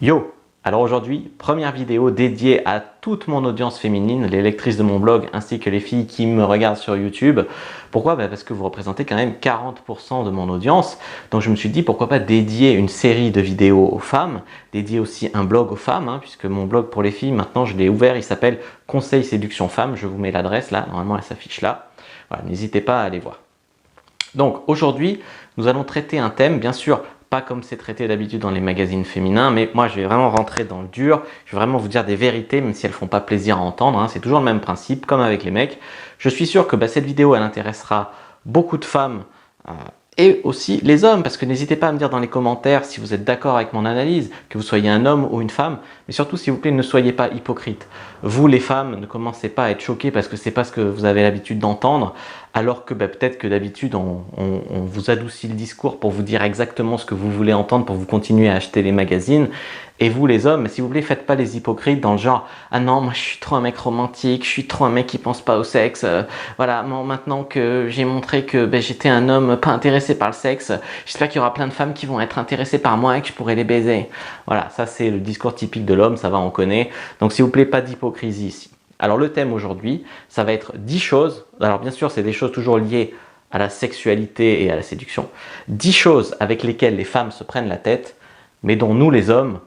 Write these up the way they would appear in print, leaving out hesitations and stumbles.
Yo! Alors aujourd'hui, première vidéo dédiée à toute mon audience féminine, les lectrices de mon blog ainsi que les filles qui me regardent sur YouTube. Pourquoi? Parce que vous représentez quand même 40% de mon audience. Donc je me suis dit pourquoi pas dédier une série de vidéos aux femmes, dédier aussi un blog aux femmes, puisque mon blog pour les filles, maintenant je l'ai ouvert, il s'appelle Conseil Séduction Femmes. Je vous mets l'adresse là, normalement elle s'affiche là. Voilà, n'hésitez pas à aller voir. Donc aujourd'hui, nous allons traiter un thème, bien sûr, pas comme c'est traité d'habitude dans les magazines féminins, mais moi je vais vraiment rentrer dans le dur, je vais vraiment vous dire des vérités, même si elles ne font pas plaisir à entendre, c'est toujours le même principe, comme avec les mecs. Je suis sûr que cette vidéo, elle intéressera beaucoup de femmes et aussi les hommes, parce que n'hésitez pas à me dire dans les commentaires si vous êtes d'accord avec mon analyse, que vous soyez un homme ou une femme, mais surtout s'il vous plaît ne soyez pas hypocrites. Vous les femmes, ne commencez pas à être choquées parce que c'est pas ce que vous avez l'habitude d'entendre, alors que peut-être que d'habitude on vous adoucit le discours pour vous dire exactement ce que vous voulez entendre pour vous continuer à acheter les magazines. Et vous les hommes, s'il vous plaît, faites pas les hypocrites dans le genre « Ah non, moi je suis trop un mec romantique, je suis trop un mec qui pense pas au sexe. Voilà, maintenant que j'ai montré que j'étais un homme pas intéressé par le sexe, j'espère qu'il y aura plein de femmes qui vont être intéressées par moi et que je pourrai les baiser. » Voilà, ça c'est le discours typique de l'homme, ça va, on connaît. Donc s'il vous plaît, pas d'hypocrisie ici. Alors le thème aujourd'hui, ça va être 10 choses. Alors bien sûr, c'est des choses toujours liées à la sexualité et à la séduction. 10 choses avec lesquelles les femmes se prennent la tête, mais dont nous les hommes,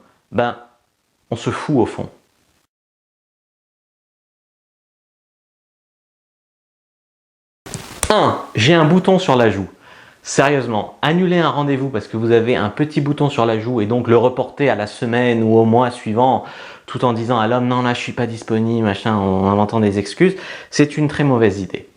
on se fout au fond. 1. J'ai un bouton sur la joue. Sérieusement, annuler un rendez-vous parce que vous avez un petit bouton sur la joue et donc le reporter à la semaine ou au mois suivant tout en disant à l'homme non là je suis pas disponible, machin, en inventant des excuses, c'est une très mauvaise idée.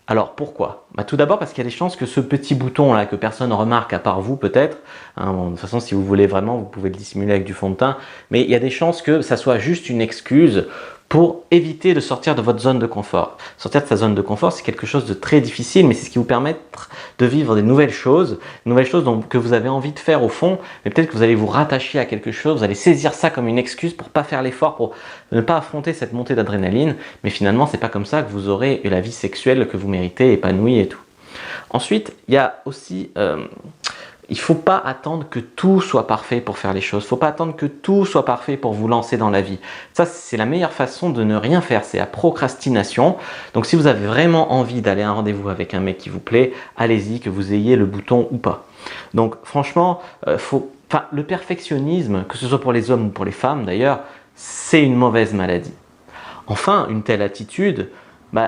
Alors pourquoi? Tout d'abord parce qu'il y a des chances que ce petit bouton là que personne ne remarque à part vous peut-être, de toute façon si vous voulez vraiment vous pouvez le dissimuler avec du fond de teint, mais il y a des chances que ça soit juste une excuse pour éviter de sortir de votre zone de confort. Sortir de sa zone de confort, c'est quelque chose de très difficile, mais c'est ce qui vous permet de vivre des nouvelles choses que vous avez envie de faire au fond, mais peut-être que vous allez vous rattacher à quelque chose, vous allez saisir ça comme une excuse pour pas faire l'effort, pour ne pas affronter cette montée d'adrénaline, mais finalement c'est pas comme ça que vous aurez la vie sexuelle que vous méritez, épanouie et tout. Ensuite, il y a aussi... il ne faut pas attendre que tout soit parfait pour faire les choses. Il ne faut pas attendre que tout soit parfait pour vous lancer dans la vie. Ça, c'est la meilleure façon de ne rien faire. C'est la procrastination. Donc, si vous avez vraiment envie d'aller à un rendez-vous avec un mec qui vous plaît, allez-y, que vous ayez le bouton ou pas. Donc, franchement, le perfectionnisme, que ce soit pour les hommes ou pour les femmes d'ailleurs, c'est une mauvaise maladie. Enfin, une telle attitude,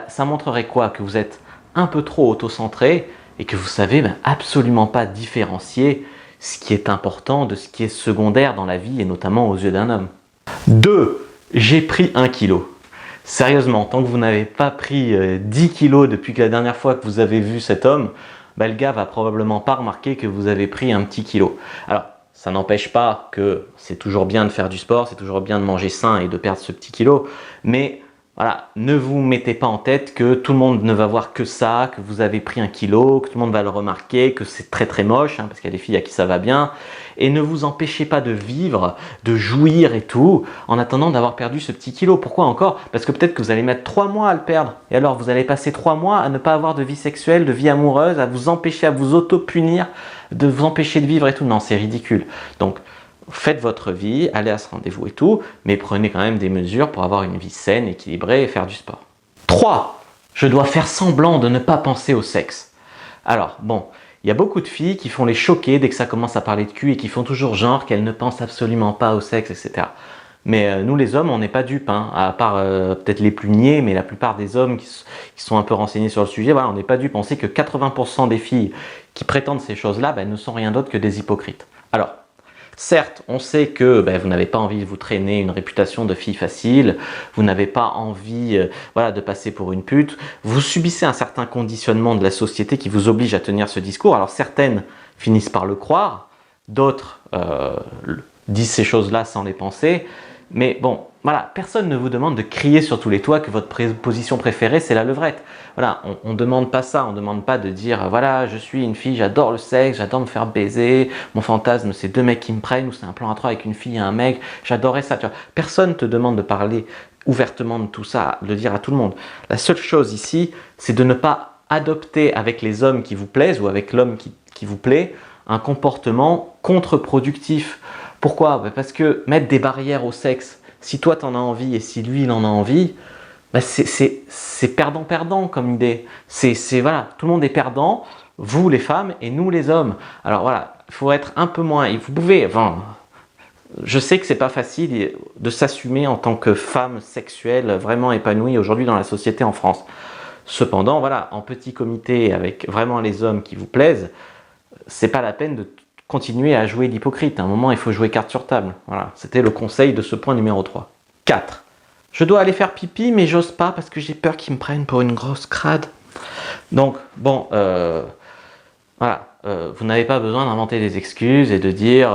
ça montrerait quoi? Que vous êtes un peu trop auto-centré et que vous savez absolument pas différencier ce qui est important de ce qui est secondaire dans la vie et notamment aux yeux d'un homme. 2. J'ai pris 1 kilo. Sérieusement, tant que vous n'avez pas pris 10 kilos depuis que la dernière fois que vous avez vu cet homme, le gars va probablement pas remarquer que vous avez pris un petit kilo. Alors, ça n'empêche pas que c'est toujours bien de faire du sport, c'est toujours bien de manger sain et de perdre ce petit kilo, mais voilà, ne vous mettez pas en tête que tout le monde ne va voir que ça, que vous avez pris 1 kilo, que tout le monde va le remarquer, que c'est très très moche, parce qu'il y a des filles à qui ça va bien. Et ne vous empêchez pas de vivre, de jouir et tout, en attendant d'avoir perdu ce petit kilo. Pourquoi encore? Parce que peut-être que vous allez mettre 3 mois à le perdre. Et alors vous allez passer 3 mois à ne pas avoir de vie sexuelle, de vie amoureuse, à vous empêcher, à vous auto-punir, de vous empêcher de vivre et tout. Non, c'est ridicule. Donc, faites votre vie, allez à ce rendez-vous et tout, mais prenez quand même des mesures pour avoir une vie saine, équilibrée et faire du sport. 3. Je dois faire semblant de ne pas penser au sexe. Alors, bon, il y a beaucoup de filles qui font les choquer dès que ça commence à parler de cul et qui font toujours genre qu'elles ne pensent absolument pas au sexe, etc. Mais nous les hommes, on n'est pas dupes, à part peut-être les plus niais, mais la plupart des hommes qui sont un peu renseignés sur le sujet, voilà, on n'est pas dupes. On sait que 80% des filles qui prétendent ces choses-là ne sont rien d'autre que des hypocrites. Alors, certes, on sait que vous n'avez pas envie de vous traîner une réputation de fille facile, vous n'avez pas envie de passer pour une pute, vous subissez un certain conditionnement de la société qui vous oblige à tenir ce discours. Alors certaines finissent par le croire, d'autres disent ces choses-là sans les penser, mais bon, voilà, personne ne vous demande de crier sur tous les toits que votre position préférée c'est la levrette. Voilà, on ne demande pas ça, on ne demande pas de dire voilà, je suis une fille, j'adore le sexe, j'adore me faire baiser, mon fantasme c'est 2 mecs qui me prennent ou c'est un plan à 3 avec une fille et un mec, j'adorais ça. Tu vois. Personne ne te demande de parler ouvertement de tout ça, de le dire à tout le monde. La seule chose ici, c'est de ne pas adopter avec les hommes qui vous plaisent ou avec l'homme qui vous plaît un comportement contre-productif. Pourquoi? Parce que mettre des barrières au sexe, si toi t'en as envie et si lui il en a envie, c'est perdant-perdant comme idée. Voilà, tout le monde est perdant, vous les femmes et nous les hommes. Alors voilà, il faut être un peu moins. Vous pouvez, enfin, je sais que c'est pas facile de s'assumer en tant que femme sexuelle vraiment épanouie aujourd'hui dans la société en France. Cependant, voilà, en petit comité avec vraiment les hommes qui vous plaisent, c'est pas la peine de continuer à jouer l'hypocrite. À un moment, il faut jouer carte sur table. Voilà, c'était le conseil de ce point numéro 3. 4. Je dois aller faire pipi, mais j'ose pas parce que j'ai peur qu'ils me prennent pour une grosse crade. Donc, bon, voilà, vous n'avez pas besoin d'inventer des excuses et de dire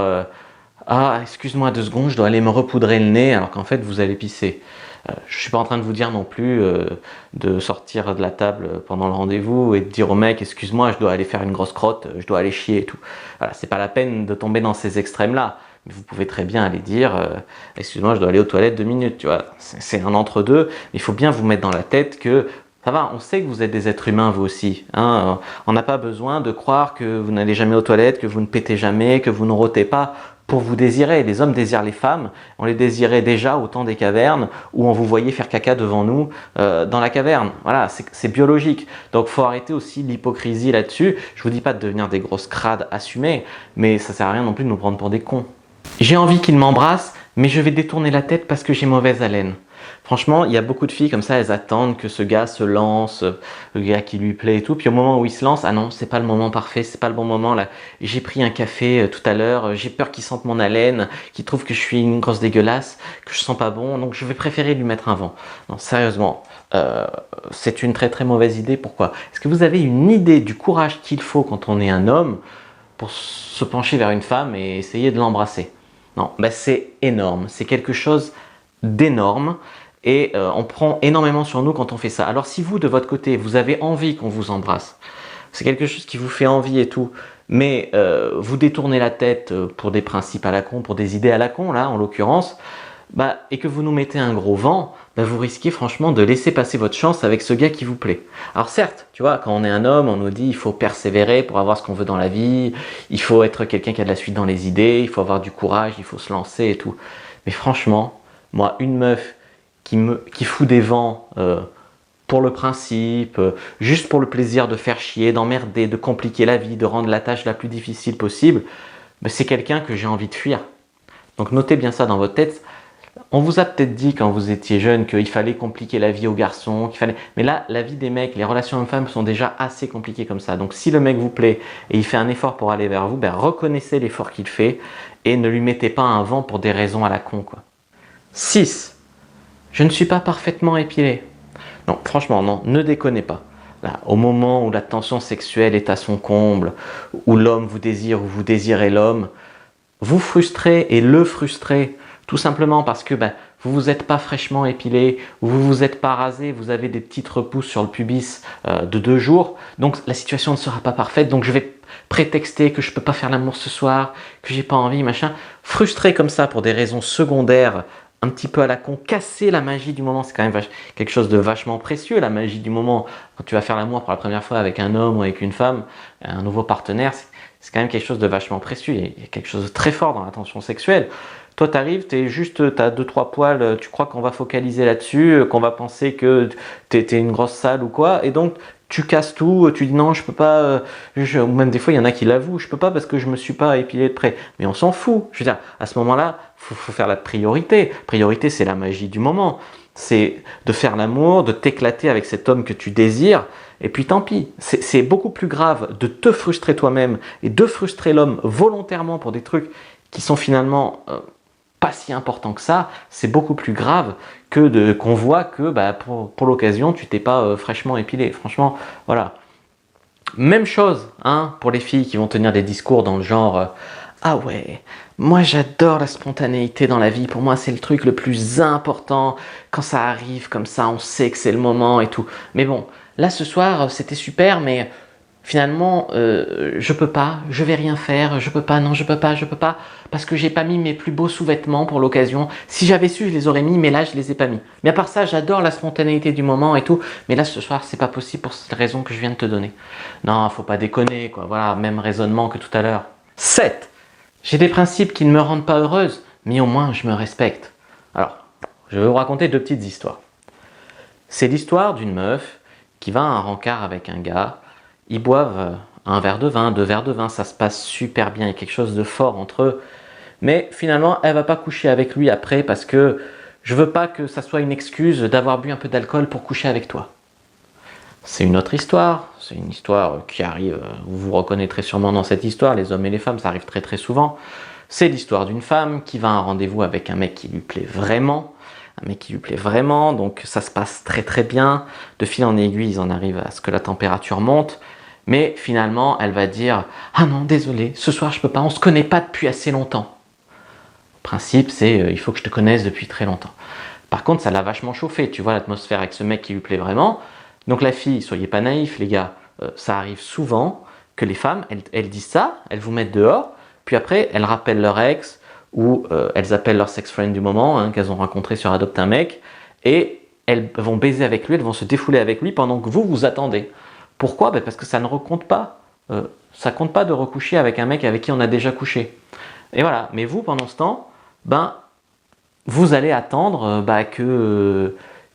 ah, excuse-moi 2 secondes, je dois aller me repoudrer le nez alors qu'en fait vous allez pisser. Je suis pas en train de vous dire non plus de sortir de la table pendant le rendez-vous et de dire au mec excuse-moi, je dois aller faire une grosse crotte, je dois aller chier et tout. Voilà, c'est pas la peine de tomber dans ces extrêmes-là. Mais vous pouvez très bien aller dire excuse-moi, je dois aller aux toilettes 2 minutes, tu vois. C'est un entre-deux, mais il faut bien vous mettre dans la tête que ça va, on sait que vous êtes des êtres humains, vous aussi. Hein. On n'a pas besoin de croire que vous n'allez jamais aux toilettes, que vous ne pétez jamais, que vous ne rôtez pas pour vous désirer. Les hommes désirent les femmes. On les désirait déjà au temps des cavernes où on vous voyait faire caca devant nous dans la caverne. Voilà, c'est biologique. Donc, faut arrêter aussi l'hypocrisie là-dessus. Je vous dis pas de devenir des grosses crades assumées, mais ça sert à rien non plus de nous prendre pour des cons. J'ai envie qu'il m'embrasse, mais je vais détourner la tête parce que j'ai mauvaise haleine. Franchement, il y a beaucoup de filles comme ça, elles attendent que ce gars se lance, le gars qui lui plaît et tout. Puis au moment où il se lance, ah non, c'est pas le moment parfait, c'est pas le bon moment là. J'ai pris un café tout à l'heure, j'ai peur qu'il sente mon haleine, qu'il trouve que je suis une grosse dégueulasse, que je sens pas bon, donc je vais préférer lui mettre un vent. Non, sérieusement, c'est une très très mauvaise idée. Pourquoi? Est-ce que vous avez une idée du courage qu'il faut quand on est un homme pour se pencher vers une femme et essayer de l'embrasser? Non, c'est énorme, c'est quelque chose d'énorme. Et on prend énormément sur nous quand on fait ça. Alors si vous, de votre côté, vous avez envie qu'on vous embrasse, c'est quelque chose qui vous fait envie et tout, mais vous détournez la tête pour des principes à la con, pour des idées à la con, là, en l'occurrence, et que vous nous mettez un gros vent, vous risquez franchement de laisser passer votre chance avec ce gars qui vous plaît. Alors certes, tu vois, quand on est un homme, on nous dit il faut persévérer pour avoir ce qu'on veut dans la vie, il faut être quelqu'un qui a de la suite dans les idées, il faut avoir du courage, il faut se lancer et tout. Mais franchement, moi, une meuf qui fout des vents pour le principe, juste pour le plaisir de faire chier, d'emmerder, de compliquer la vie, de rendre la tâche la plus difficile possible, c'est quelqu'un que j'ai envie de fuir. Donc notez bien ça dans votre tête. On vous a peut-être dit quand vous étiez jeune qu'il fallait compliquer la vie aux garçons, mais là, la vie des mecs, les relations hommes-femmes sont déjà assez compliquées comme ça. Donc si le mec vous plaît et il fait un effort pour aller vers vous, reconnaissez l'effort qu'il fait et ne lui mettez pas un vent pour des raisons à la con, quoi. 6. Je ne suis pas parfaitement épilé. Non, franchement, non, ne déconnez pas. Là, au moment où la tension sexuelle est à son comble, où l'homme vous désire ou vous désirez l'homme, vous frustrez et le frustrez, tout simplement parce que vous vous êtes pas fraîchement épilé, vous vous êtes pas rasé, vous avez des petites repousses sur le pubis de 2 jours, donc la situation ne sera pas parfaite, donc je vais prétexter que je peux pas faire l'amour ce soir, que j'ai pas envie, machin. Frustré comme ça pour des raisons secondaires, un petit peu à la con, casser la magie du moment, c'est quand même quelque chose de vachement précieux, la magie du moment. Quand tu vas faire l'amour pour la première fois avec un homme ou avec une femme, un nouveau partenaire, c'est quand même quelque chose de vachement précieux. Il y a quelque chose de très fort dans la tension sexuelle. Toi, t'arrives, t'as 2-3 poils, tu crois qu'on va focaliser là-dessus, qu'on va penser que t'es une grosse sale ou quoi, et donc tu casses tout, tu dis non, je peux pas, ou même des fois il y en a qui l'avouent, je peux pas parce que je me suis pas épilé de près. Mais on s'en fout. Je veux dire, à ce moment-là, faut faire la priorité. Priorité, c'est la magie du moment. C'est de faire l'amour, de t'éclater avec cet homme que tu désires, et puis tant pis. C'est beaucoup plus grave de te frustrer toi-même et de frustrer l'homme volontairement pour des trucs qui sont finalement pas si importants que ça. C'est beaucoup plus grave que qu'on voit que pour l'occasion tu t'es pas fraîchement épilé. Franchement, voilà. Même chose pour les filles qui vont tenir des discours dans le genre ah ouais, moi j'adore la spontanéité dans la vie, pour moi c'est le truc le plus important, quand ça arrive comme ça on sait que c'est le moment et tout. Mais bon, là ce soir c'était super, mais finalement je peux pas, je vais rien faire, je peux pas, non je peux pas, parce que j'ai pas mis mes plus beaux sous-vêtements pour l'occasion. Si j'avais su je les aurais mis, mais là je les ai pas mis. Mais à part ça j'adore la spontanéité du moment et tout, mais là ce soir c'est pas possible pour cette raison que je viens de te donner. Non, faut pas déconner quoi, voilà, même raisonnement que tout à l'heure. 7. J'ai des principes qui ne me rendent pas heureuse, mais au moins je me respecte. Alors, je vais vous raconter 2 petites histoires. C'est l'histoire d'une meuf qui va à un rencard avec un gars. Ils boivent un verre de vin, 2 verres de vin, ça se passe super bien, il y a quelque chose de fort entre eux. Mais finalement, elle va pas coucher avec lui après parce que je veux pas que ça soit une excuse d'avoir bu un peu d'alcool pour coucher avec toi. C'est une autre histoire, c'est une histoire qui arrive, vous vous reconnaîtrez sûrement dans cette histoire, les hommes et les femmes, ça arrive très très souvent. C'est l'histoire d'une femme qui va à un rendez-vous avec un mec qui lui plaît vraiment, donc ça se passe très très bien, de fil en aiguille, ils en arrivent à ce que la température monte, mais finalement elle va dire « Ah non, désolé, ce soir je peux pas, on se connaît pas depuis assez longtemps ». Le principe c'est il faut que je te connaisse depuis très longtemps. Par contre ça l'a vachement chauffé, tu vois l'atmosphère avec ce mec qui lui plaît vraiment. Donc la fille, soyez pas naïfs les gars, ça arrive souvent que les femmes, elles disent ça, elles vous mettent dehors, puis après elles rappellent leur ex ou elles appellent leur sex-friend du moment, hein, qu'elles ont rencontré sur Adopte un mec, et elles vont baiser avec lui, elles vont se défouler avec lui pendant que vous vous attendez. Pourquoi? Parce que ça ne recompte pas. Ça compte pas de recoucher avec un mec avec qui on a déjà couché. Et voilà, mais vous pendant ce temps, vous allez attendre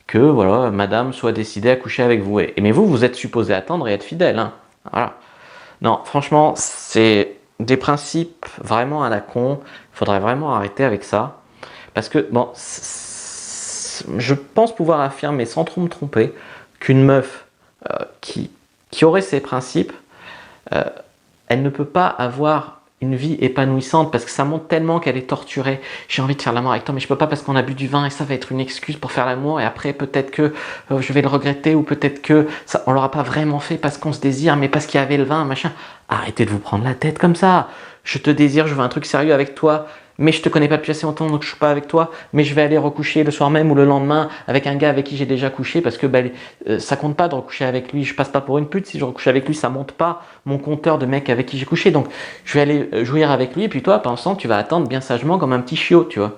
que voilà, madame soit décidée à coucher avec vous. Mais vous êtes supposé attendre et être fidèle. Hein. Voilà. Non, franchement, c'est des principes vraiment à la con. Il faudrait vraiment arrêter avec ça. Parce que, bon, je pense pouvoir affirmer sans trop me tromper qu'une meuf qui aurait ces principes, elle ne peut pas avoir une vie épanouissante parce que ça montre tellement qu'elle est torturée. J'ai envie de faire l'amour avec toi mais je peux pas parce qu'on a bu du vin et ça va être une excuse pour faire l'amour et après peut-être que je vais le regretter ou peut-être que ça, on l'aura pas vraiment fait parce qu'on se désire mais parce qu'il y avait le vin machin. Arrêtez de vous prendre la tête comme ça. Je te désire, je veux un truc sérieux avec toi mais je te connais pas depuis assez longtemps donc je suis pas avec toi mais je vais aller recoucher le soir même ou le lendemain avec un gars avec qui j'ai déjà couché parce que ça compte pas de recoucher avec lui, je passe pas pour une pute si je recouche avec lui, ça monte pas mon compteur de mec avec qui j'ai couché donc je vais aller jouir avec lui et puis toi pensant tu vas attendre bien sagement comme un petit chiot tu vois.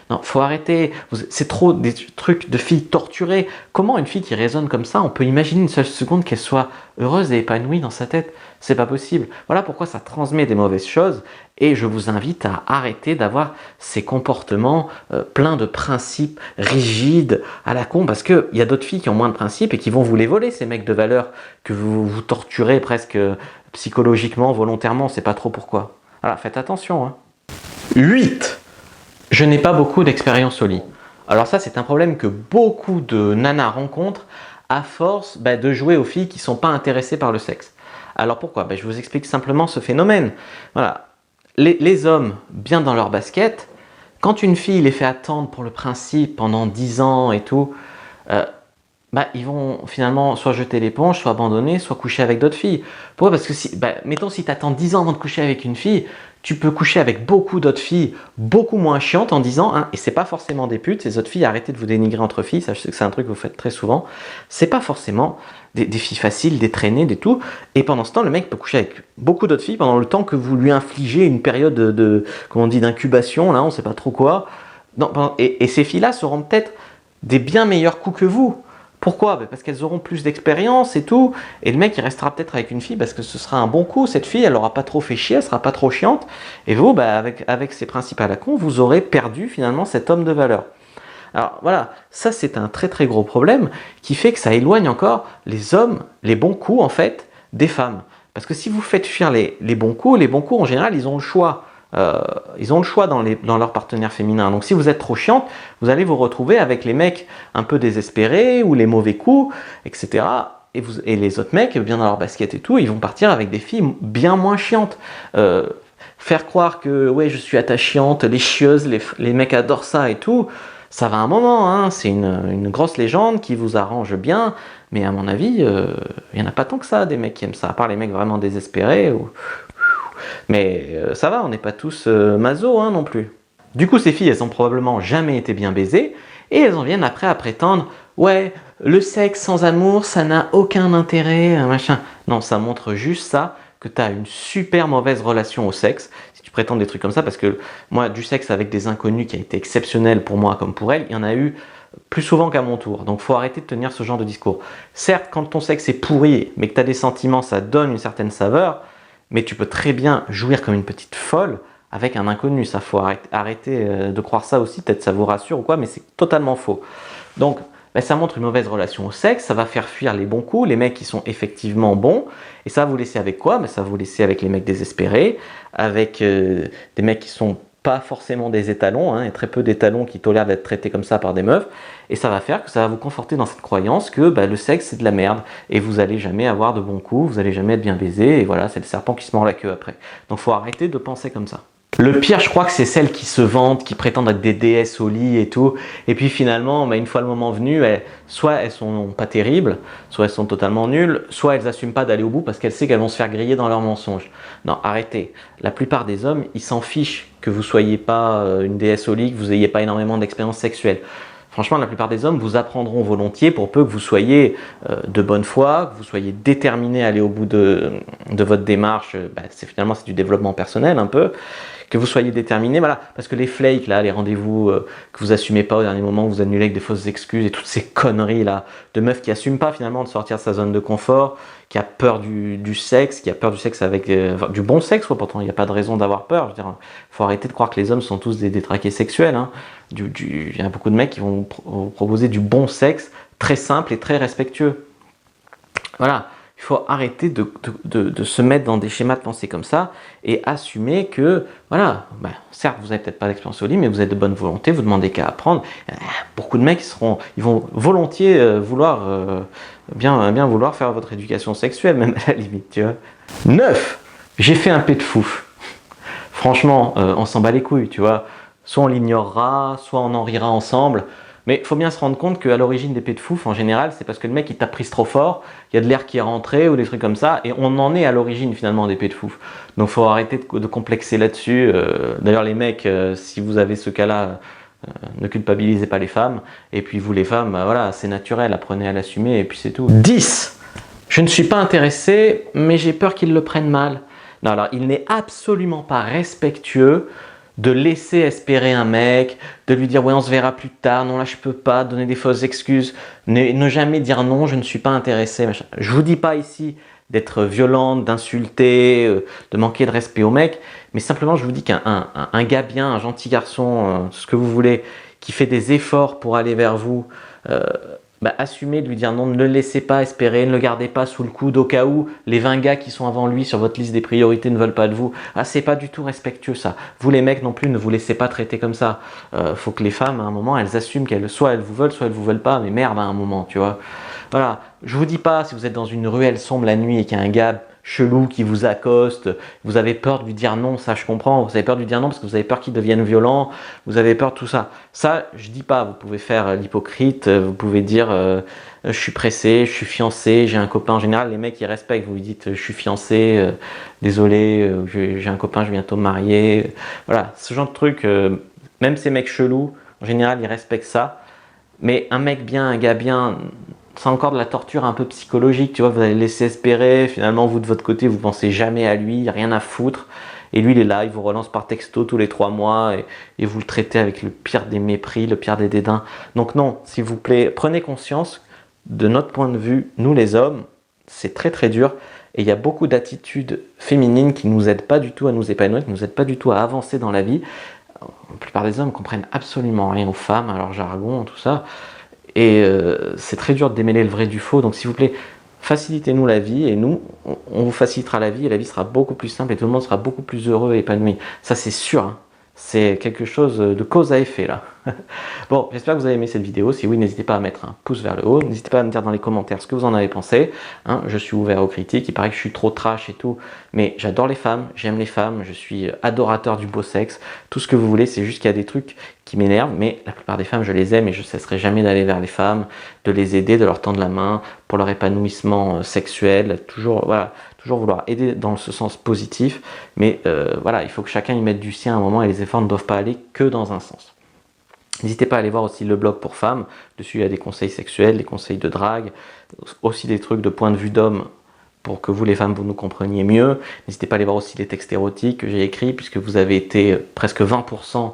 Non, faut arrêter, c'est trop des trucs de filles torturées. Comment une fille qui raisonne comme ça, on peut imaginer une seule seconde qu'elle soit heureuse et épanouie dans sa tête? C'est pas possible. Voilà pourquoi ça transmet des mauvaises choses et je vous invite à arrêter d'avoir ces comportements pleins de principes rigides à la con parce qu'il y a d'autres filles qui ont moins de principes et qui vont vous les voler ces mecs de valeur que vous vous torturez presque psychologiquement, volontairement, on sait pas trop pourquoi. Voilà, faites attention. Hein. 8. Je n'ai pas beaucoup d'expérience au lit. Alors ça, c'est un problème que beaucoup de nanas rencontrent à force de jouer aux filles qui ne sont pas intéressées par le sexe. Alors pourquoi? Je vous explique simplement ce phénomène. Voilà. Les hommes, bien dans leur basket, quand une fille les fait attendre pour le principe pendant 10 ans et tout, ils vont finalement soit jeter l'éponge, soit abandonner, soit coucher avec d'autres filles. Pourquoi? Parce que mettons si tu attends 10 ans avant de coucher avec une fille, tu peux coucher avec beaucoup d'autres filles beaucoup moins chiantes en disant, et c'est pas forcément des putes, ces autres filles, arrêtez de vous dénigrer entre filles, ça je sais que c'est un truc que vous faites très souvent, c'est pas forcément des filles faciles, des traînées, des tout, et pendant ce temps, le mec peut coucher avec beaucoup d'autres filles pendant le temps que vous lui infligez une période comment on dit, d'incubation, là on sait pas trop quoi, et ces filles-là seront peut-être des bien meilleurs coups que vous. Pourquoi? Parce qu'elles auront plus d'expérience et tout, et le mec il restera peut-être avec une fille parce que ce sera un bon coup, cette fille elle aura pas trop fait chier, elle sera pas trop chiante, et vous avec ces principes à la con, vous aurez perdu finalement cet homme de valeur. Alors voilà, ça c'est un très très gros problème qui fait que ça éloigne encore les hommes, les bons coups en fait, des femmes. Parce que si vous faites fuir les bons coups en général ils ont le choix. Ils ont le choix dans leur partenaire féminin. Donc si vous êtes trop chiante, vous allez vous retrouver avec les mecs un peu désespérés ou les mauvais coups, etc. Et les autres mecs, bien dans leur basket et tout, ils vont partir avec des filles bien moins chiantes. Faire croire que ouais, je suis attachante, les chieuses, les mecs adorent ça et tout, ça va un moment. Hein. C'est une grosse légende qui vous arrange bien, mais à mon avis, il n'y en a pas tant que ça des mecs qui aiment ça, à part les mecs vraiment désespérés. Mais ça va, on n'est pas tous maso non plus. Du coup, ces filles, elles ont probablement jamais été bien baisées et elles en viennent après à prétendre ouais, le sexe sans amour, ça n'a aucun intérêt, machin. Non, ça montre juste ça, que tu as une super mauvaise relation au sexe. Si tu prétends des trucs comme ça, parce que moi, du sexe avec des inconnus qui a été exceptionnel pour moi comme pour elles, il y en a eu plus souvent qu'à mon tour. Donc, faut arrêter de tenir ce genre de discours. Certes, quand ton sexe est pourri, mais que tu as des sentiments, ça donne une certaine saveur. Mais tu peux très bien jouir comme une petite folle avec un inconnu. Ça, faut arrêter de croire ça aussi, peut-être ça vous rassure ou quoi, mais c'est totalement faux. Donc, ben, ça montre une mauvaise relation au sexe, ça va faire fuir les bons coups, les mecs qui sont effectivement bons, et ça va vous laisser avec quoi? Ben, ça va vous laisser avec les mecs désespérés, avec des mecs qui sont pas forcément des étalons, hein, et très peu d'étalons qui tolèrent d'être traités comme ça par des meufs, et ça va faire que ça va vous conforter dans cette croyance que bah, le sexe c'est de la merde, et vous allez jamais avoir de bons coups, vous allez jamais être bien baisé, et voilà, c'est le serpent qui se mord la queue après. Donc faut arrêter de penser comme ça. Le pire, je crois que c'est celles qui se vantent, qui prétendent être des déesses au lit et tout, et puis finalement, bah, une fois le moment venu, soit elles sont pas terribles, soit elles sont totalement nulles, soit elles n'assument pas d'aller au bout parce qu'elles savent qu'elles vont se faire griller dans leurs mensonges. Non, arrêtez. La plupart des hommes, ils s'en fichent que vous soyez pas une déesse au lit, que vous n'ayez pas énormément d'expérience sexuelle. Franchement, la plupart des hommes vous apprendront volontiers pour peu que vous soyez de bonne foi, que vous soyez déterminé à aller au bout de votre démarche. Bah, finalement, c'est du développement personnel un peu. Que vous soyez déterminé, voilà, parce que les flakes, là, les rendez-vous que vous assumez pas au dernier moment, vous annulez avec des fausses excuses et toutes ces conneries là, de meufs qui assument pas finalement de sortir de sa zone de confort, qui a peur du sexe, qui a peur du sexe avec du bon sexe, quoi, pourtant il n'y a pas de raison d'avoir peur. Je veux dire, faut arrêter de croire que les hommes sont tous des détraqués sexuels. Hein. Il y a beaucoup de mecs qui vont vous proposer du bon sexe, très simple et très respectueux. Voilà. Il faut arrêter de se mettre dans des schémas de pensée comme ça et assumer que, voilà, ben, certes, vous n'avez peut-être pas d'expérience au lit, mais vous êtes de bonne volonté, vous demandez qu'à apprendre. Beaucoup de mecs, ils vont volontiers vouloir, bien vouloir faire votre éducation sexuelle, même à la limite, tu vois. 9. J'ai fait un pet de fouf. Franchement, on s'en bat les couilles, tu vois. Soit on l'ignorera, soit on en rira ensemble. Mais il faut bien se rendre compte qu'à l'origine des pets de fouf, en général, c'est parce que le mec il t'a prise trop fort, il y a de l'air qui est rentré ou des trucs comme ça, et on en est à l'origine finalement des pets de fouf. Donc il faut arrêter de complexer là-dessus. D'ailleurs les mecs, si vous avez ce cas-là, ne culpabilisez pas les femmes. Et puis vous les femmes, voilà, c'est naturel, apprenez à l'assumer et puis c'est tout. 10. Je ne suis pas intéressé, mais j'ai peur qu'ils le prennent mal. Non, alors il n'est absolument pas respectueux de laisser espérer un mec, de lui dire ouais on se verra plus tard, non là je peux pas, donner des fausses excuses, ne jamais dire non, je ne suis pas intéressé, machin. Je vous dis pas ici d'être violente, d'insulter, de manquer de respect au mec, mais simplement je vous dis qu'un gars bien, un gentil garçon, ce que vous voulez, qui fait des efforts pour aller vers vous, assumez de lui dire non, ne le laissez pas espérer, ne le gardez pas sous le coude au cas où les 20 gars qui sont avant lui sur votre liste des priorités ne veulent pas de vous. Ah, c'est pas du tout respectueux ça. Vous les mecs non plus, ne vous laissez pas traiter comme ça. Faut que les femmes à un moment elles assument qu'elles soit elles vous veulent, soit elles vous veulent pas, mais merde à un moment, tu vois. Voilà, je vous dis pas si vous êtes dans une ruelle sombre la nuit et qu'il y a un gars chelou qui vous accoste, vous avez peur de lui dire non, ça je comprends, vous avez peur de lui dire non parce que vous avez peur qu'il devienne violent, vous avez peur de tout ça. Ça, je dis pas, vous pouvez faire l'hypocrite, vous pouvez dire je suis pressé, je suis fiancé, j'ai un copain. En général, les mecs ils respectent, vous lui dites je suis fiancé, désolé, j'ai un copain, je vais bientôt me marier. Voilà, ce genre de truc, même ces mecs chelous, en général ils respectent ça. Mais un mec bien, un gars bien, c'est encore de la torture un peu psychologique, tu vois, vous allez laisser espérer, finalement vous de votre côté vous pensez jamais à lui, rien à foutre, et lui il est là, il vous relance par texto tous les 3 mois, et vous le traitez avec le pire des mépris, le pire des dédains. Donc non, s'il vous plaît, prenez conscience, de notre point de vue, nous les hommes, c'est très très dur, et il y a beaucoup d'attitudes féminines qui nous aident pas du tout à nous épanouir, qui nous aident pas du tout à avancer dans la vie. La plupart des hommes comprennent absolument rien aux femmes, à leur jargon, tout ça. Et c'est très dur de démêler le vrai du faux. Donc s'il vous plaît, facilitez-nous la vie et nous, on vous facilitera la vie et la vie sera beaucoup plus simple et tout le monde sera beaucoup plus heureux et épanoui. Ça c'est sûr, hein. C'est quelque chose de cause à effet là. Bon, j'espère que vous avez aimé cette vidéo. Si oui, n'hésitez pas à mettre un pouce vers le haut. N'hésitez pas à me dire dans les commentaires ce que vous en avez pensé. Hein, je suis ouvert aux critiques. Il paraît que je suis trop trash et tout. Mais j'adore les femmes, j'aime les femmes. Je suis adorateur du beau sexe. Tout ce que vous voulez, c'est juste qu'il y a des trucs qui m'énervent. Mais la plupart des femmes, je les aime et je ne cesserai jamais d'aller vers les femmes, de les aider, de leur tendre la main pour leur épanouissement sexuel. Toujours, voilà. Toujours vouloir aider dans ce sens positif, mais voilà, il faut que chacun y mette du sien à un moment et les efforts ne doivent pas aller que dans un sens. N'hésitez pas à aller voir aussi le blog pour femmes, dessus il y a des conseils sexuels, des conseils de drague, aussi des trucs de point de vue d'homme pour que vous les femmes vous nous compreniez mieux. N'hésitez pas à aller voir aussi les textes érotiques que j'ai écrits puisque vous avez été presque 20%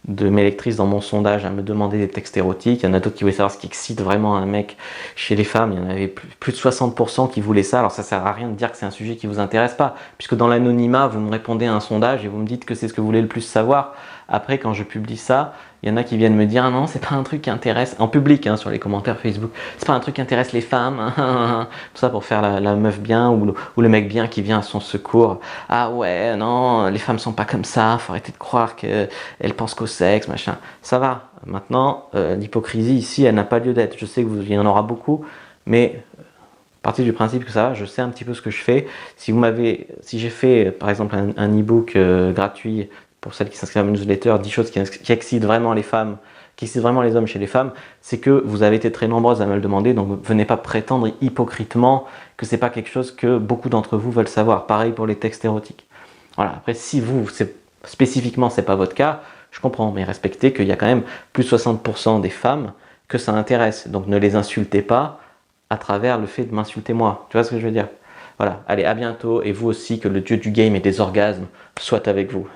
de mes lectrices dans mon sondage à me demander des textes érotiques. Il y en a d'autres qui voulaient savoir ce qui excite vraiment un mec chez les femmes. Il y en avait plus de 60% qui voulaient ça. Alors ça sert à rien de dire que c'est un sujet qui vous intéresse pas, puisque dans l'anonymat, vous me répondez à un sondage et vous me dites que c'est ce que vous voulez le plus savoir. Après, quand je publie ça, il y en a qui viennent me dire ah non, c'est pas un truc qui intéresse, en public, hein, sur les commentaires Facebook, c'est pas un truc qui intéresse les femmes, tout ça pour faire la meuf bien ou le mec bien qui vient à son secours. Ah ouais, non, les femmes sont pas comme ça, faut arrêter de croire qu'elles pensent qu'au sexe, machin. Ça va. Maintenant, l'hypocrisie ici, elle n'a pas lieu d'être. Je sais qu'il y en aura beaucoup, mais à partir du principe que ça va, je sais un petit peu ce que je fais. Si j'ai fait par exemple un e-book gratuit pour celles qui s'inscrivent à ma newsletter, 10 choses qui excitent vraiment les femmes, qui excitent vraiment les hommes chez les femmes, c'est que vous avez été très nombreuses à me le demander, donc venez pas prétendre hypocritement que c'est pas quelque chose que beaucoup d'entre vous veulent savoir. Pareil pour les textes érotiques. Voilà. Après, si vous, spécifiquement, c'est pas votre cas, je comprends, mais respectez qu'il y a quand même plus de 60% des femmes que ça intéresse. Donc ne les insultez pas à travers le fait de m'insulter moi. Tu vois ce que je veux dire? Voilà. Allez, à bientôt, et vous aussi, que le dieu du game et des orgasmes soit avec vous.